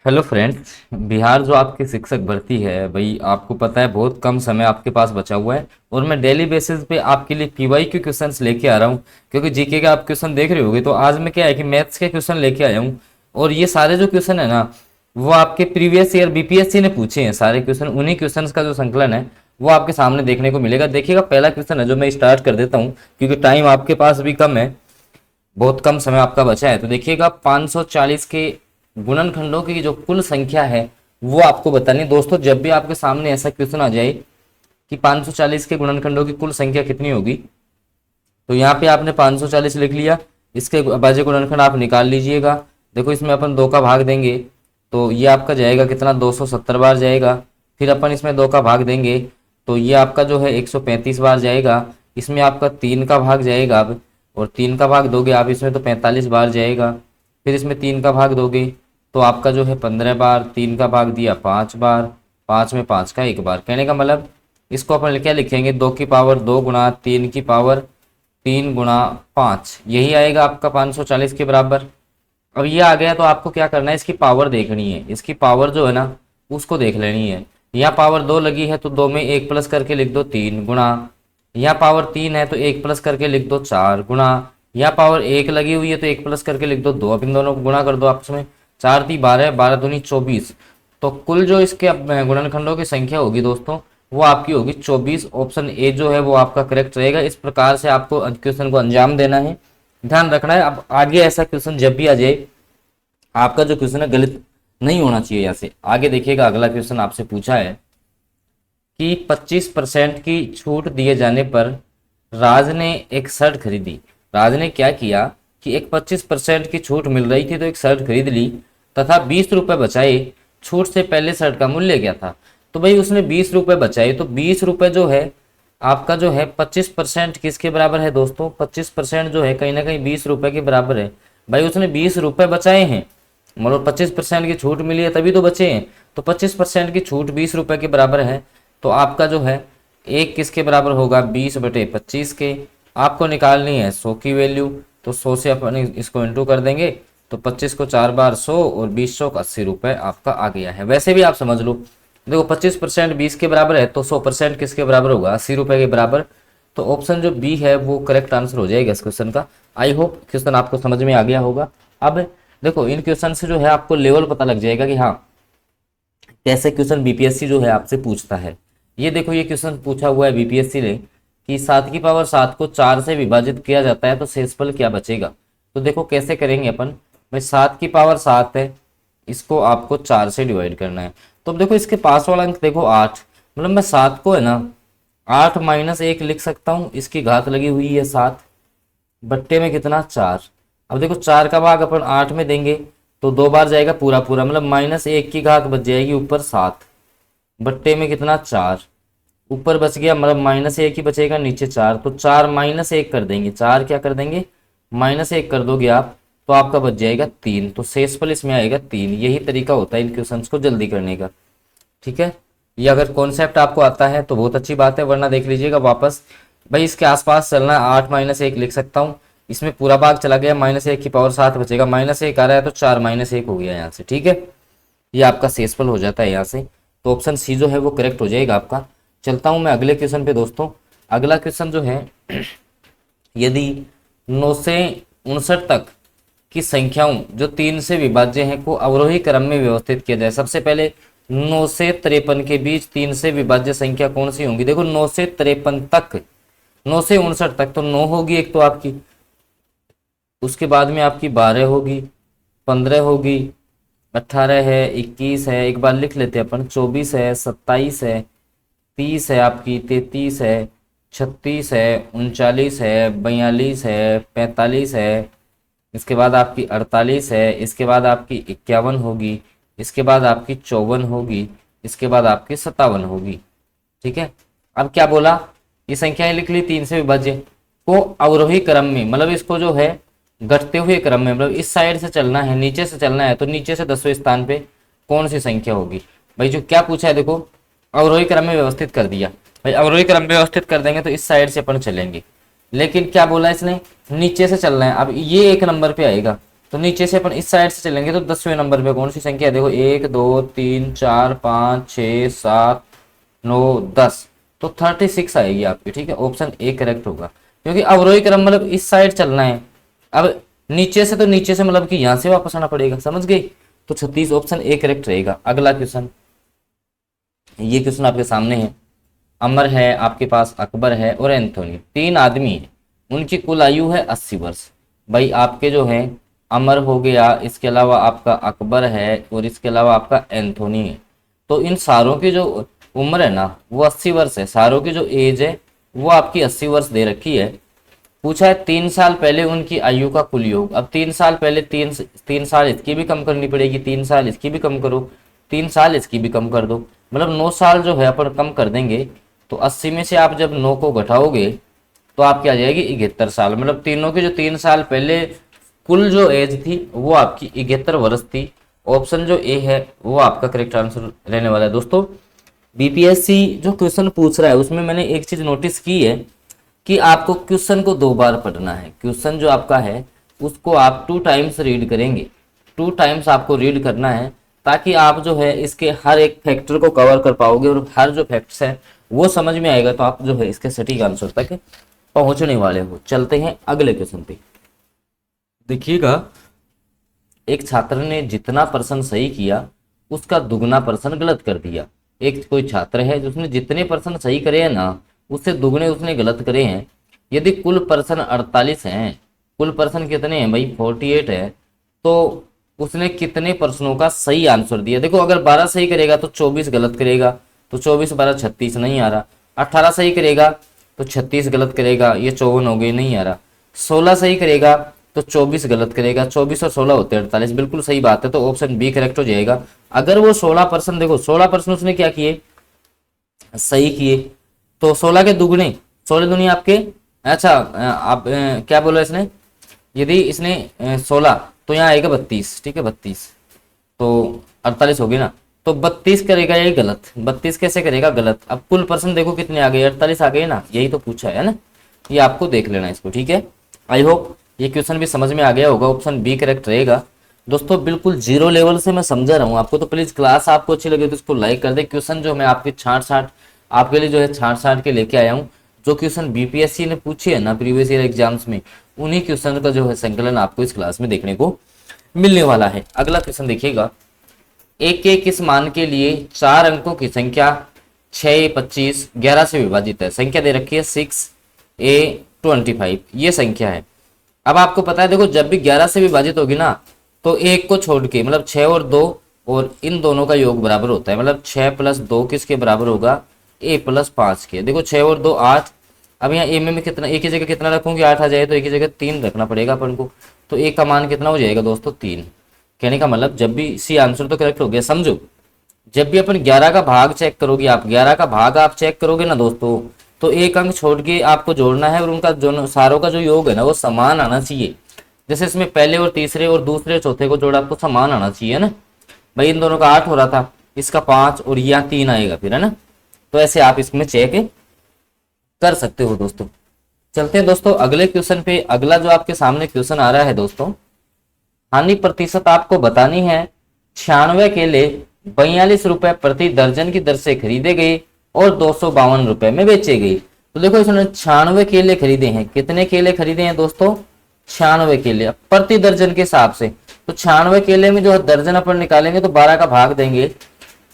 Hello friends. Bihar जो आपकी शिक्षक भर्ती है भाई, आपको पता है बहुत कम समय आपके पास बचा हुआ है और मैं डेली बेसिस पे आपके लिए पीवाईक्यू क्वेश्चंस लेके आ रहा हूँ। क्योंकि जीके का आप क्वेश्चन देख रहे होगे, तो आज मैं क्या है कि मैथ्स के क्वेश्चन लेके आया हूँ। और ये सारे जो क्वेश्चन है ना, वो आपके प्रीवियस ईयर बीपीएससी ने पूछे हैं सारे क्वेश्चन। उन्हीं क्वेश्चन का जो संकलन है वो आपके सामने देखने को मिलेगा। देखिएगा, पहला क्वेश्चन है जो मैं स्टार्ट कर देता हूँ क्योंकि टाइम आपके पास भी कम है, बहुत कम समय आपका बचा है। तो देखिएगा, 540 के गुणनखंडों की जो कुल संख्या है वो आपको बतानी है। दोस्तों, जब भी आपके सामने ऐसा क्वेश्चन आ जाए कि 540 के गुणनखंडों की कुल संख्या कितनी होगी, तो यहाँ पे आपने 540 लिख लिया। इसके बाजे गुणनखंड आप निकाल लीजिएगा। देखो, इसमें अपन 2 का भाग देंगे तो ये आपका जाएगा कितना, 270 बार जाएगा। फिर अपन इसमें 2 का भाग देंगे तो ये आपका जो है 135 बार जाएगा। इसमें आपका 3 का भाग जाएगा अब, और 3 का भाग दोगे आप इसमें तो 45 बार जाएगा। फिर इसमें 3 का भाग दोगे तो आपका जो है 15 बार। 3 का भाग दिया 5 बार, 5 में 5 का 1 बार। कहने का मतलब इसको अपन क्या लिखेंगे, 2 की पावर 2 गुणा 3 की पावर 3 गुणा 5, यही आएगा आपका 540 के बराबर। अब ये आ गया तो आपको क्या करना है, इसकी पावर देखनी है। इसकी पावर जो है ना उसको देख लेनी है। यहाँ पावर 2 लगी है तो 2 में 1 प्लस करके लिख दो 3 गुणा। यहाँ पावर 3 है तो 1 प्लस करके लिख दो 4 गुणा। यहाँ पावर 1 लगी हुई है तो 1 प्लस करके लिख दो 2। अब इन दोनों को गुणा कर दो आपस में, 4 × 3 = 12, 12 दूनी 24। तो कुल जो इसके गुणनखंडों की संख्या होगी दोस्तों, वो आपकी होगी 24। ऑप्शन ए जो है वो आपका करेक्ट रहेगा। इस प्रकार से आपको क्वेश्चन को अंजाम देना है, ध्यान रखना है। अब आगे ऐसा क्वेश्चन जब भी आ जाए, आपका जो क्वेश्चन है गलत नहीं होना चाहिए। यहाँ से आगे देखिएगा, अगला क्वेश्चन आपसे पूछा है कि 25% की छूट दिए जाने पर राज ने एक शर्ट खरीदी। राज ने क्या किया कि एक 25% की छूट मिल रही थी तो एक शर्ट खरीद ली तथा 20 रुपए बचाए। छूट से पहले शर्ट का मूल्य क्या था? तो भाई उसने 20 रुपए बचाए, तो 20 रुपए जो है आपका जो है 25% किसके बराबर है दोस्तों? 25% जो है कहीं ना कहीं 20 रुपए के बराबर है। भाई उसने 20 रुपए बचाए हैं, मतलब 25% की छूट मिली है तभी तो बचे हैं। तो 25% की छूट 20 रुपए के बराबर है। तो आपका जो है एक किसके बराबर होगा? 20/25 के। आपको निकालनी है 100 की वैल्यू, तो 100 से अपन इसको इंटू कर देंगे तो 25 को 4 बार 100 और 20 100 80 रुपए आपका आ गया है। वैसे भी आप समझ लो, देखो 25% 20 के बराबर है तो 100% किसके बराबर होगा? 80 रुपए के बराबर। तो ऑप्शन जो बी है वो करेक्ट आंसर हो जाएगा इस क्वेश्चन का। आई होप क्वेश्चन आपको समझ में आ गया होगा। अब देखो, इन क्वेश्चन से जो है आपको लेवल पता लग जाएगा कि हाँ, कैसे क्वेश्चन बीपीएससी जो है आपसे पूछता है। ये देखो, ये क्वेश्चन पूछा हुआ है बीपीएससी ने कि 7 की पावर 7 को 4 से विभाजित किया जाता है तो शेषफल क्या बचेगा। तो देखो कैसे करेंगे अपन। भाई 7 की पावर 7 है, इसको आपको 4 से डिवाइड करना है। तो अब देखो इसके पास वाला अंक देखो 8, मतलब मैं 7 को है ना 8 - 1 लिख सकता हूँ। इसकी घात लगी हुई है 7, बट्टे में कितना 4। अब देखो 4 का भाग अपन 8 में देंगे तो 2 बार जाएगा पूरा पूरा, मतलब -1 की घात बच जाएगी ऊपर 7, बट्टे में कितना 4। ऊपर बच गया मतलब -1 ही बचेगा, नीचे 4। तो 4 - 1 कर देंगे, 4 क्या कर देंगे -1 कर दोगे आप, तो आपका बच जाएगा 3। तो शेषफल इसमें आएगा 3। यही तरीका होता है इन क्वेश्चंस को जल्दी करने का। ठीक है, ये अगर कॉन्सेप्ट आपको आता है तो बहुत अच्छी बात है, वरना देख लीजिएगा वापस। भाई इसके आसपास चलना है, 8 - 1 लिख सकता हूँ। इसमें पूरा भाग चला गया, -1 की पावर 7 बचेगा, -1 आ रहा है तो 4 - 1 हो गया यहाँ से। ठीक है, ये आपका शेषफल हो जाता है यहाँ से। तो ऑप्शन सी जो है वो करेक्ट हो जाएगा आपका। चलता हूँ मैं अगले क्वेश्चन पे दोस्तों। अगला क्वेश्चन जो है, यदि 9 से 59 तक की संख्याओं जो 3 से विभाज्य हैं को अवरोही क्रम में व्यवस्थित किया जाए। सबसे पहले 9 से 53 के बीच 3 से विभाज्य संख्या कौन सी होंगी? देखो 9 से 53 तक, 9 से 59 तक तो 9 होगी एक तो आपकी, उसके बाद में आपकी 12 होगी, 15 होगी, 18 है, 21 है, एक बार लिख लेते हैं अपन, 24 है, 27 है, 30 है, आपकी 33 है, 36 है, 39 है, 42 है, 45 है, इसके बाद आपकी 48 है, इसके बाद आपकी 51 होगी, इसके बाद आपकी 54 होगी, इसके बाद आपकी 57 होगी। ठीक है, अब क्या बोला, ये संख्याएं लिख ली 3 से विभाज्य को अवरोही क्रम में, मतलब इसको जो है घटते हुए क्रम में, मतलब इस साइड से चलना है, नीचे से चलना है, तो नीचे से 10वें स्थान पे कौन सी संख्या होगी? भाई जो क्या पूछा है देखो, अवरोही क्रम में व्यवस्थित कर दिया। भाई अवरोही क्रम में व्यवस्थित कर देंगे तो इस साइड से अपन चलेंगे, लेकिन क्या बोला इसने, नीचे से चलना है। अब ये 1 नंबर पे आएगा, तो नीचे से अपन इस साइड से चलेंगे तो 10वें नंबर पे कौन सी संख्या है, देखो 1 2 3 4 5 6 7 9 10, तो 36 आएगी आपकी। ठीक है, ऑप्शन ए करेक्ट होगा, क्योंकि अवरोही क्रम मतलब इस साइड चलना है। अब नीचे से, तो नीचे से मतलब कि यहाँ से वापस आना पड़ेगा, समझ गई। तो 36 ऑप्शन ए करेक्ट रहेगा। अगला क्वेश्चन, ये क्वेश्चन आपके सामने है। अमर है आपके पास, अकबर है और एंथोनी, तीन आदमी है, उनकी कुल आयु है 80 वर्ष। भाई आपके जो है अमर हो गया, इसके अलावा आपका अकबर है और इसके अलावा आपका एंथोनी है। तो इन सारों की जो उम्र है ना वो 80 वर्ष है। सारों की जो एज है वो आपकी 80 वर्ष दे रखी है। पूछा है 3 साल पहले उनकी आयु का कुल योग। अब 3 साल पहले, तीन साल इसकी भी कम करनी पड़ेगी, 3 साल इसकी भी कम करो, 3 साल इसकी भी कम कर दो, मतलब 9 साल जो है अपन कम कर देंगे। तो 80 में से आप जब 9 को घटाओगे तो आपकी आ जाएगी 71 साल। मतलब तीनों की जो 3 साल पहले कुल जो एज थी वो आपकी 71 वर्ष थी। ऑप्शन जो ए है वो आपका करेक्ट आंसर रहने वाला है। दोस्तों बीपीएससी जो क्वेश्चन पूछ रहा है उसमें मैंने एक चीज नोटिस की है कि आपको क्वेश्चन को 2 बार पढ़ना है। क्वेश्चन जो आपका है उसको आप 2 टाइम्स रीड करेंगे, 2 टाइम्स आपको रीड करना है, ताकि आप जो है इसके हर एक फैक्टर को कवर कर पाओगे और हर जो फैक्ट्स है वो समझ में आएगा, तो आप जो है इसके सटीक आंसर तक पहुंचने वाले हो। चलते हैं अगले क्वेश्चन पे। देखिएगा, एक छात्र ने जितना प्रश्न सही किया उसका दुगना प्रश्न गलत कर दिया। एक कोई छात्र है जिसने जितने प्रश्न सही करे हैं ना उससे दुगने उसने गलत करे हैं। यदि कुल प्रश्न 48 हैं, कुल प्रश्न कितने हैं भाई 48 है, तो उसने कितने प्रश्नों का सही आंसर दिया। देखो अगर 12 सही करेगा तो 24 गलत करेगा, तो 24 12 36 नहीं आ रहा। 18 सही करेगा तो 36 गलत करेगा, ये 54 हो गई, नहीं आ रहा। 16 सही करेगा तो 24 गलत करेगा, 24 और 16 होते हैं 48, बिल्कुल सही बात है। तो ऑप्शन बी करेक्ट हो जाएगा। अगर वो 16%, देखो 16% उसने क्या किए, सही किए, तो 16 के दुगने, 16 दुनी आपके, अच्छा आप क्या बोला इसने, यदि इसने 16 तो यहाँ आएगा 32, ठीक है 32, तो 48 हो गई ना, तो 32 करेगा ये गलत। 32 कैसे करेगा गलत। अब कुल पर्सन देखो कितने आ गए, 48 आ गए ना, यही तो पूछा है ना, ये आपको देख लेना इसको। ठीक है, आई होप ये क्वेश्चन भी समझ में आ गया होगा। ऑप्शन बी करेक्ट रहेगा। दोस्तों बिल्कुल जीरो लेवल से मैं समझा रहा हूँ आपको, तो प्लीज क्लास आपको अच्छी लगे तो इसको लाइक कर दे। क्वेश्चन जो मैं आपके छांट छांट आपके लिए जो है छांट छांट के लेके आया हूँ, जो क्वेश्चन बीपीएससी ने पूछे है ना प्रीवियस ईयर एग्जाम्स में, उन्हीं क्वेश्चन का जो है संकलन आपको इस क्लास में देखने को मिलने वाला है। अगला क्वेश्चन देखिएगा, एक के किस मान के लिए 4 अंकों की संख्या 6 25 11 से विभाजित है। संख्या दे रखी है 6a25, ये संख्या है। अब आपको पता है देखो जब भी 11 से विभाजित होगी ना तो एक को छोड़ के, मतलब 6 और 2 और इन दोनों का योग बराबर होता है। मतलब 6 + 2 किसके बराबर होगा, a + 5 के। देखो 6 और 2 8, अब यहाँ ए में कितना, एक ही जगह कितना रखूंगी 8 आ जाए, तो एक ही जगह 3 रखना पड़ेगा अपन को। तो ए का मान कितना हो जाएगा दोस्तों 3। कहने का मतलब जब भी सी आंसर तो करेक्ट हो गया। समझो जब भी अपन 11 का भाग चेक करोगे, आप 11 का भाग आप चेक करोगे ना दोस्तों, तो एक अंक छोड़ के आपको जोड़ना है और उनका जो सारों का जो योग है ना वो समान आना चाहिए। जैसे इसमें पहले और तीसरे और दूसरे चौथे को जोड़ा आपको समान आना चाहिए ना। भाई इन दोनों का 8 हो रहा था, इसका 5 और यहाँ 3 आएगा फिर, है ना। तो ऐसे आप इसमें चेक कर सकते हो दोस्तों। चलते हैं दोस्तों अगले क्वेश्चन पे। अगला जो आपके सामने क्वेश्चन आ रहा है दोस्तों, हानि प्रतिशत आपको बतानी है। 96 केले 42 रुपए प्रति दर्जन की दर से खरीदे गए और 252 रुपए में बेचे गए। तो देखो इसने 96 केले खरीदे हैं। कितने केले खरीदे हैं दोस्तों, 96 केले प्रति दर्जन के हिसाब से। तो 96 केले में जो है दर्जन अपन निकालेंगे तो 12 का भाग देंगे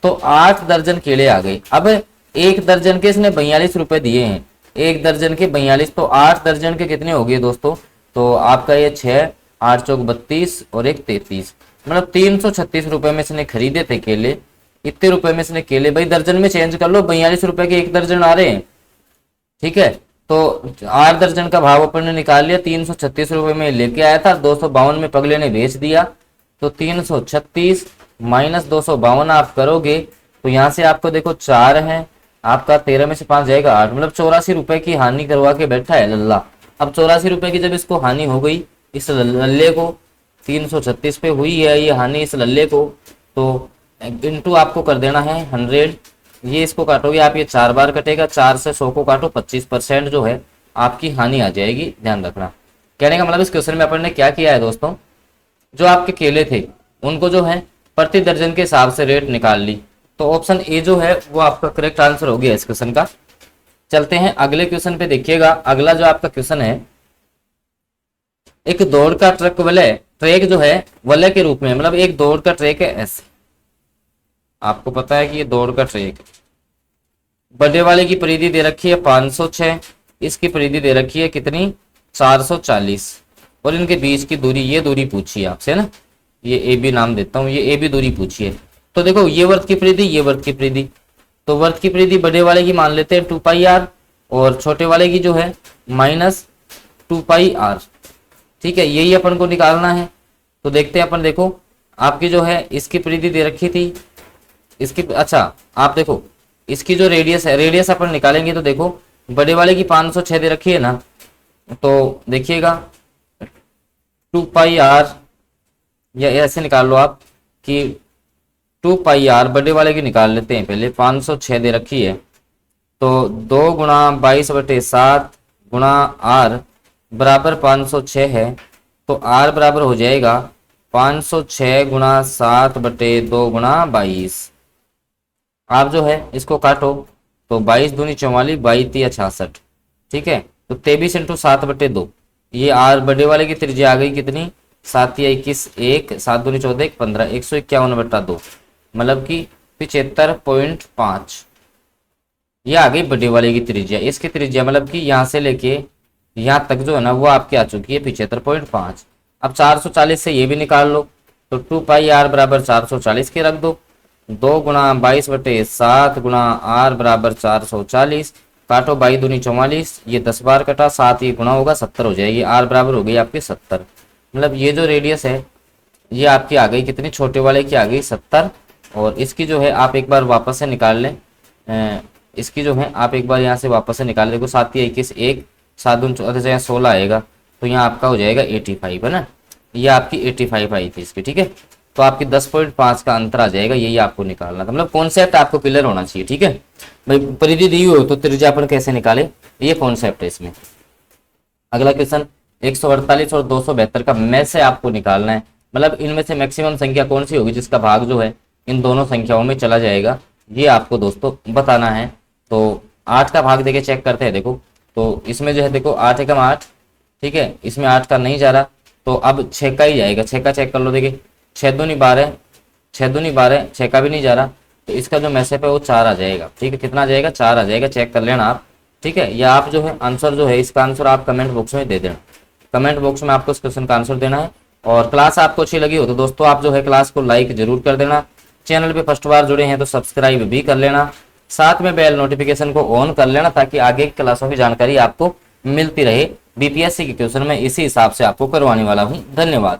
तो 8 दर्जन केले आ गए। अब एक दर्जन के इसने 42 रुपए दिए हैं, एक दर्जन के 42, तो 8 दर्जन के कितने हो गए दोस्तों, तो आपका ये 6 8 चौक 32 और एक 33, मतलब 336 रुपए में इसने खरीदे थे केले। इतने रुपए में इसने केले, भाई दर्जन में चेंज कर लो, 42 रुपए के एक दर्जन आ रहे हैं, ठीक है। तो 8 दर्जन का भाव अपन ने निकाल लिया, 336 रुपए में लेके आया था, 252 में पगले ने बेच दिया। तो 336 माइनस 252 आप करोगे तो यहाँ से आपको देखो 4 है, आपका 13 में से 5 जाएगा 8, मतलब 84 रुपए की हानि करवा के बैठा है लल्ला। अब 84 रुपए की जब इसको हानि हो गई, इस लल्ले को 336 पे हुई है ये हानि इस लल्ले को, तो इंटू आपको कर देना है 100। ये इसको काटोगे आप, ये 4 बार कटेगा, 4 से 100 को काटो, 25% जो है आपकी हानि आ जाएगी, ध्यान रखना। कहने का मतलब इस क्वेश्चन में अपन ने क्या किया है दोस्तों, जो आपके केले थे उनको जो है प्रति दर्जन के हिसाब से रेट निकाल ली। तो ऑप्शन ए जो है वो आपका करेक्ट आंसर हो गया इस क्वेश्चन का। चलते हैं अगले क्वेश्चन पे। देखिएगा अगला जो आपका क्वेश्चन है, एक दौड़ का ट्रक वलय ट्रैक जो है वलय के रूप में, मतलब एक दौड़ का ट्रैक है ऐसे, आपको पता है कि ये दौड़ का ट्रैक, बड़े वाले की परिधि दे रखी है 506, इसकी परिधि दे रखी है कितनी 440, और इनके बीच की दूरी, ये दूरी पूछी है आपसे ना, ये ए बी नाम देता हूं, ये ए बी दूरी पूछी है। तो देखो ये वर्त की परिधि, ये वर्त की परिधि, तो वर्त की परिधि बड़े वाले की मान लेते हैं 2 पाई आर, और छोटे वाले की जो है -2 पाई आर। ठीक है, यही अपन को निकालना है। तो देखते हैं अपन, देखो आपकी जो है इसकी परिधि दे रखी थी, इसकी, अच्छा आप देखो इसकी जो रेडियस है, रेडियस अपन निकालेंगे तो देखो बड़े वाले की 506 दे रखी है ना, तो देखिएगा 2 पाई आर, या ऐसे निकाल लो आप कि 2 पाई आर बड़े वाले की निकाल लेते हैं पहले, 506 दे रखी है, तो 2 गुणा 22/7 गुणा आर बराबर 506 है, तो आर बराबर हो जाएगा 506 गुणा 7/2 गुणा 22। आप जो है इसको काटो तो 22 दूनी 44, 22 66, ठीक है, तो 23 × 7/2, ये आर बड़े वाले की त्रिज्या आ गई कितनी 7 या 21, 1 7 दूनी 14, 1 15, 151/2, मतलब कि 75.5, ये आ गई बड़े वाले की त्रिज्या। इसकी त्रिज्या मतलब कि यहाँ से लेके यहाँ तक जो है ना वो आपकी आ चुकी है 75.5। अब 440 से ये भी निकाल लो, तो 2 पाई आर बराबर 440 के रख दो, 2 गुणा 22/7 गुणा आर बराबर 440, काटो 22 दूनी 44, ये 10 बार कटा, 7 ये गुणा होगा 70 हो जाएगी, आर बराबर हो गई आपकी 70। मतलब ये जो रेडियस है ये आपकी आ गई कितनी, छोटे वाले की आ गई 70, और इसकी जो है आप एक बार वापस से निकाल लें, इसकी जो है आप एक बार यहाँ से वापस से निकाल देखो, 7 या 21, 1 7 दूनी 14, यहाँ 16 आएगा, तो यहाँ आपका हो जाएगा 85 है ना, ये आपकी 85 आई थी इसकी। ठीक है, तो आपकी 10.5 का अंतर आ जाएगा, यही आपको निकालना था। मतलब कॉन्सेप्ट आपको क्लियर होना चाहिए। ठीक है भाई, परिधि दी हो तो त्रिज्या अपन कैसे निकाले, ये कॉन्सेप्ट है इसमें। अगला क्वेश्चन 148 और 272 का में से आपको निकालना है, मतलब इनमें से मैक्सिमम संख्या कौन सी होगी जिसका भाग जो है इन दोनों संख्याओं में चला जाएगा, ये आपको दोस्तों बताना है। तो 8 का भाग देके चेक करते हैं। देखो तो इसमें जो है देखो 8 एकम 8, ठीक है, इसमें 8 का नहीं जा रहा, तो अब 6 का ही जाएगा, 6 का चेक कर लो। देखिए 6 दूनी 12, 6 दूनी 12, 6 का भी नहीं जा रहा, तो इसका जो मैसेप है वो 4 आ जाएगा। ठीक है, कितना आ जाएगा 4 आ जाएगा, चेक कर लेना आप। ठीक है, या आप जो है आंसर जो है इसका आंसर आप कमेंट बॉक्स में दे देना, कमेंट बॉक्स में आपको इस क्वेश्चन का आंसर देना है। और क्लास आपको अच्छी लगी हो तो दोस्तों आप जो है क्लास को लाइक जरूर कर देना, चैनल पे फर्स्ट बार जुड़े हैं तो सब्सक्राइब भी कर लेना, साथ में बेल नोटिफिकेशन को ऑन कर लेना ताकि आगे की क्लासों की जानकारी आपको मिलती रहे। बीपीएससी के क्वेश्चन में इसी हिसाब से आपको करवाने वाला हूं। धन्यवाद।